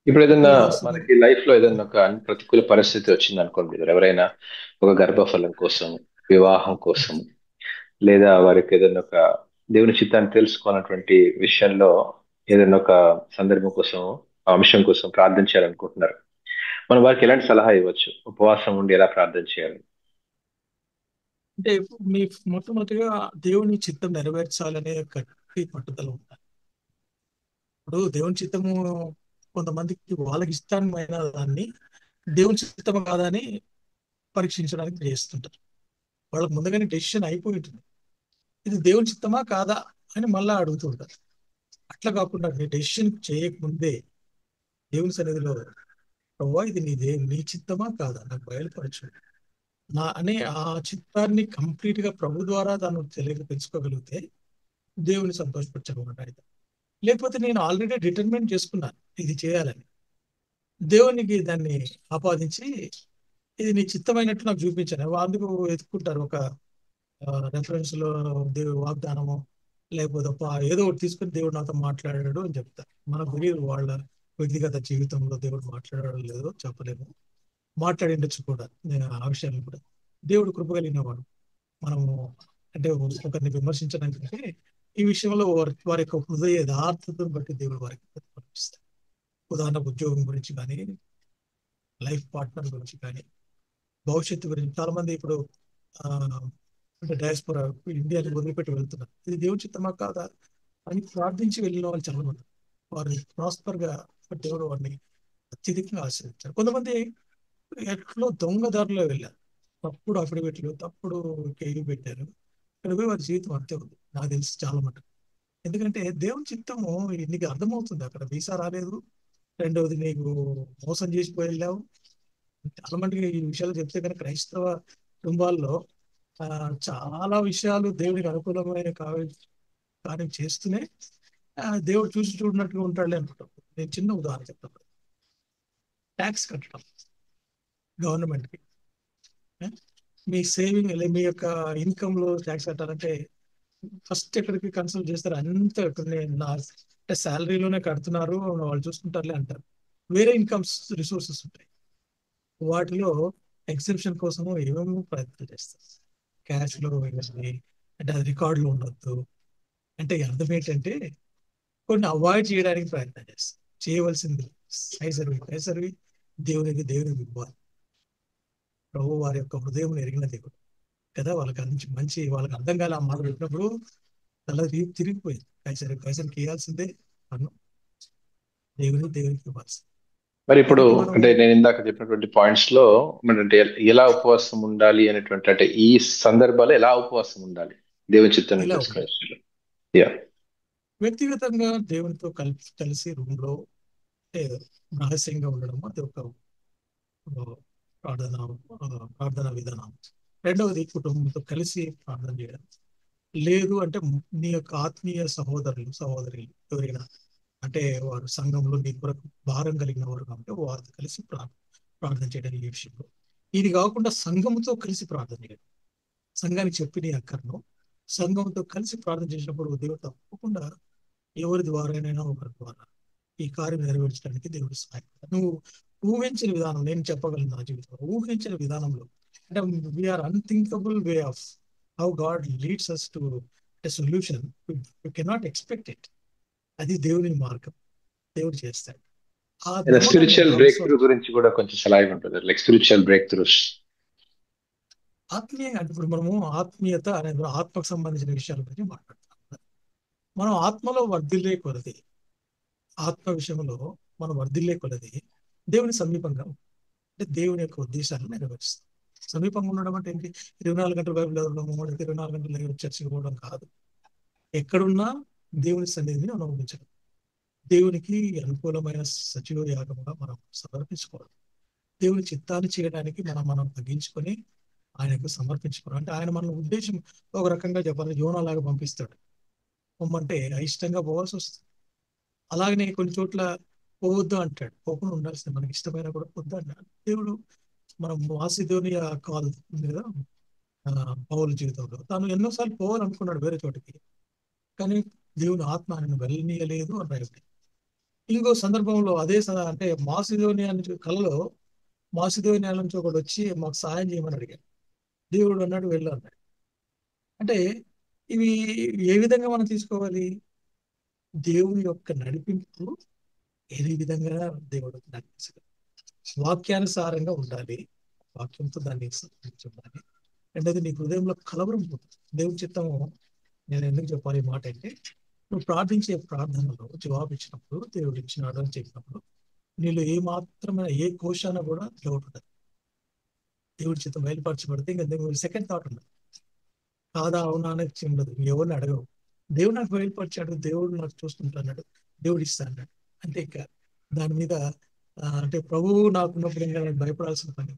ఇప్పుడు ఏదైనా విలాసము. మనకి లైఫ్ లో ఏదైనా ఒక ప్రతికూల పరిస్థితి వచ్చింది అనుకోండి, ఎవరైనా ఒక గర్భఫలం కోసం, వివాహం కోసం, లేదా వారికి ఏదైనా ఒక దేవుని చిత్తాన్ని తెలుసుకోవాలన్నటువంటి విషయంలో ఏదైనా ఒక సందర్భం కోసం, ఆ అంశం కోసం ప్రార్థించాలనుకుంటున్నారు. మనం వారికి ఎలాంటి సలహా ఇవ్వచ్చు? ఉపవాసం ఉండి ఎలా ప్రార్థన చేయాలి? అంటే మీ మొట్టమొదటిగా దేవుని చిత్తం నెరవేర్చాలనే గట్టి పట్టుదల ఉండాలి. ఇప్పుడు దేవుని చిత్తము కొంతమందికి వాళ్ళకి ఇష్టమైన దాన్ని దేవుని చిత్తము కాదని పరీక్షించడానికి చేస్తుంటారు. వాళ్ళకి ముందుగానే డెసిషన్ అయిపోయి ఉంటుంది. ఇది దేవుని చిత్తమా కాదా అని మళ్ళా అడుగుతుంటారు. అట్లా కాకుండా డెసిషన్ చేయకముందే దేవుని సన్నిధిలో ప్రభువా ఇది నీ చిత్తమా కాదా నాకు బయలుపరచు నా అనే ఆ చిత్తాన్ని కంప్లీట్ గా ప్రభు ద్వారా దాన్ని తెలుసుకోగలిగితే దేవుని సంతోషపరచగలడు. లేకపోతే నేను ఆల్రెడీ డిటర్మిన్ చేసుకున్నాను ఇది చేయాలని, దేవునికి దాన్ని ఆపాదించి ఇది నీ చిత్తమైనట్టు నాకు చూపించాను అందుకు ఎత్తుకుంటారు. ఒక రెఫరెన్స్ లో దేవుడు వాగ్దానము లేకపోతే ఏదో ఒకటి తీసుకుని దేవుడు నాతో మాట్లాడాడు అని చెప్తారు. మనకు తెలియదు వాళ్ళ వ్యక్తిగత జీవితంలో దేవుడు మాట్లాడాడో లేదో చెప్పలేము. మాట్లాడిండొచ్చు కూడా. నేను ఆ విషయాన్ని కూడా దేవుడు కృప కలిగిన వాడు. మనము అంటే ఒకరిని విమర్శించడానికి ఈ విషయంలో వారి యొక్క హృదయ యథార్థతను బట్టి దేవుడు వారికి ప్రతిఫలిస్తాడు. ఉదాహరణకు ఉద్యోగం గురించి కానీ, లైఫ్ పార్ట్నర్ గురించి కానీ, భవిష్యత్తు గురించి చాలా మంది ఇప్పుడు ఆ, అంటే డయాస్పోరా ఇండియాని వదిలిపెట్టి వెళ్తున్నారు. ఇది దేవుని చిత్తమా కాదా అని ప్రార్థించి వెళ్ళిన వాళ్ళు చాలా మంది. వారు ప్రాస్పర్ గా దేవుడు వారిని అత్యధికంగా ఆశీర్వదించారు. కొంతమంది ఎట్లో దొంగదారిలో వెళ్ళారు. తప్పుడు అఫిడవిట్లు, తప్పుడు కేసులు పెట్టారు. ఇక్కడ పోయి వారి జీవితం అంతే ఉంది నాకు తెలిసి చాలా మటుకు. ఎందుకంటే దేవుని చిత్తము నీకు అర్థమవుతుంది. అక్కడ వీసా రాలేదు, రెండవది నీకు మోసం చేసిపోయి వెళ్ళావు. చాలా మందికి ఈ విషయాలు చెప్తే కనుక క్రైస్తవ కుటుంబాల్లో ఆ, చాలా విషయాలు దేవునికి అనుకూలమైన కార్యం చేస్తూనే దేవుడు చూసి చూడనట్టుగా ఉంటాడులే అనుకుంటాం. నేను చిన్న ఉదాహరణ చెప్తాను. ట్యాక్స్ కట్టడం గవర్నమెంట్ కి, మీ సేవింగ్ మీ యొక్క ఇన్కమ్ లో ట్యాక్స్ కట్టాలంటే ఫస్ట్ ఎక్కడికి కన్సల్ట్ చేస్తారు? అంత ఇప్పుడు నేను నా అంటే శాలరీలోనే కడుతున్నారు వాళ్ళు చూసుకుంటారులే అంటారు. వేరే ఇన్కమ్స్ రిసోర్సెస్ ఉంటాయి. వాటిలో ఎగ్జిబిషన్ కోసము ఏమేమో ప్రయత్నం చేస్తారు. క్యాష్ లో ఇవ్వాలి అంటే అది రికార్డులో ఉండొద్దు. అంటే అర్థం ఏంటంటే కొన్ని అవాయిడ్ చేయడానికి ప్రయత్నం చేస్తారు. చేయవలసింది కైసరివి దేవునికి ఇవ్వాలి. ప్రభు వారి యొక్క హృదయం ఎరిగిన దేవుడు కదా. వాళ్ళకి అందించి మంచి వాళ్ళకి అర్థం కాలే ఆ మాట పెట్టినప్పుడు తల తిరిగిపోయింది. కైసరికి ఇవ్వాల్సిందే అన్నం, దేవునికి ఇవ్వాల్సింది. మరి ఇప్పుడు కాబట్టి మనము అంటే నేను ఇందాక చెప్పినటువంటి పాయింట్స్ లో మరి అంటే ఎలా ఉపవాసం ఉండాలి అనేటువంటి, అంటే ఈ సందర్భాల్లో ఎలా ఉపవాసం ఉండాలి దేవుని చిత్తాన్ని ఇలా తెలుసుకునే ఉండాలి. విషయంలో? యా. వ్యక్తిగతంగా దేవునితో కలిసి రూమ్ లో రహస్యంగా ఉండడం అది ఒక ఆ, ప్రార్థన ప్రార్థన విధానం. రెండవది కుటుంబంతో కలిసి ప్రార్థన చేయడం. లేదు అంటే నీ యొక్క ఆత్మీయ సహోదరులు ఎవరైనా అంటే వారు సంఘంలో నీ కొరకు భారం కలిగిన వారు కాబట్టి వారితో కలిసి ప్రార్థన చేయడం ఈ విషయంలో. ఇది కాకుండా సంఘంతో కలిసి ప్రార్థన చేయడం. సంఘానికి చెప్పి నీ అక్కర్ను సంఘంతో కలిసి ప్రార్థన చేసినప్పుడు దేవుడు తప్పకుండా ఎవరి ద్వారానైనా ఒకరి ద్వారా ఈ కార్యం నెరవేర్చడానికి దేవుడు సహాయపడతాడు. నువ్వు ఊహించిన విధానం నేను చెప్పగలను నా జీవితంలో ఊహించిన విధానంలో అంటే we are unthinkable way of how God leads us to a solution. You cannot expect it. అది దేవుని మార్గం. దేవుడు చేస్తాడు. ఆ నమ్మకంగా స్పిరిచువల్ ఉండాలి. ఆ బ్రేక్ త్రూ విశ్వాసం. గురించి కూడా కొంచెం సలహా ఉంటుంది, లైక్ స్పిరిచువల్ బ్రేక్ త్రూస్. ఆత్మీయంగా అంటే ఇప్పుడు మనము ఆత్మీయత అనేది ఆత్మకు సంబంధించిన విషయాల గురించి మాట్లాడుతున్నాం. మనం ఆత్మలో వర్ధిల్లే కొలది, ఆత్మ విషయంలో మనం వర్ధిల్లే కొలది దేవుని సమీపంగా ఉంటాం. అంటే దేవుని యొక్క ఉద్దేశాలను నెరవేరుస్తాం. సమీపంగా ఉండడం అంటే ఏంటి? 24 గంటలు బైబిల్ చదవడము, 24 గంటలు దగ్గర చర్చకు పోవడం కాదు. ఎక్కడున్నా దేవుని సన్నిధిని అనుభవించడం, దేవునికి అనుకూలమైన సజీవ యాగముగా మనం సమర్పించుకోవడం, దేవుని చిత్తాన్ని చేయడానికి మనం తగ్గించుకొని ఆయనకు సమర్పించుకోవడం. అంటే ఆయన మన ఉద్దేశం ఒక రకంగా చెప్పాలి, యోనాలాగా పంపిస్తాడు. పొమ్మంటే అయిష్టంగా పోవాల్సి వస్తుంది. అలాగనే కొన్ని చోట్ల పోవద్దు అంటాడు. పోకుండా ఉండాల్సింది మనకి ఇష్టమైన కూడా వద్దు అంటాడు దేవుడు. మనం మాసిదోనియా కాల్ ఉంది కదా, ఆ, పౌలు జీవితంలో తాను ఎన్నోసార్లు పోవాలనుకున్నాడు వేరే చోటికి. కానీ దేవుని ఆత్మ ఆయన వెళ్ళనీయలేదు అని రాయబడింది. ఇంకో సందర్భంలో అదే అంటే మాసిదోనియా నుంచి కలలో మాసిదోనియా నుంచి ఒకడు వచ్చి మాకు సహాయం చేయమని అడిగాడు. దేవుడు అన్నాడు వెళ్ళు అన్నాడు. అంటే ఇవి ఏ విధంగా మనం తీసుకోవాలి? దేవుని యొక్క నడిపింపు ఏ విధంగా దేవుడు నడిపించాలి, వాక్యానుసారంగా ఉండాలి. వాక్యంతో దాన్ని ఉండాలి. రెండోది నీ హృదయంలో కలవరం పోతుంది. దేవుని చిత్తము, నేను ఎందుకు చెప్పాలి ఈ మాట అంటే, నువ్వు ప్రార్థించే ప్రార్థనలో జవాబు ఇచ్చినప్పుడు, దేవుడు ఇచ్చినాడు అని చెప్పినప్పుడు నీలో ఏ మాత్రమైన ఏ కోశాన కూడా డౌట్ ఉండదు. దేవుడి చిత్తం బయలుపరచబడితే ఇంకా దేవుడు సెకండ్ థాట్ ఉండదు. కాదా అవునా అనేది ఉండదు. ఎవరిని అడగవు. దేవుడు నాకు బయలుపరిచాడు, దేవుడు నాకు చూస్తుంటున్నాడు, దేవుడు ఇస్తా అన్నాడు. అంటే ఇంకా దాని మీద అంటే ప్రభువు నాకున్నప్పుడు ఇంకా నేను భయపడాల్సిన పని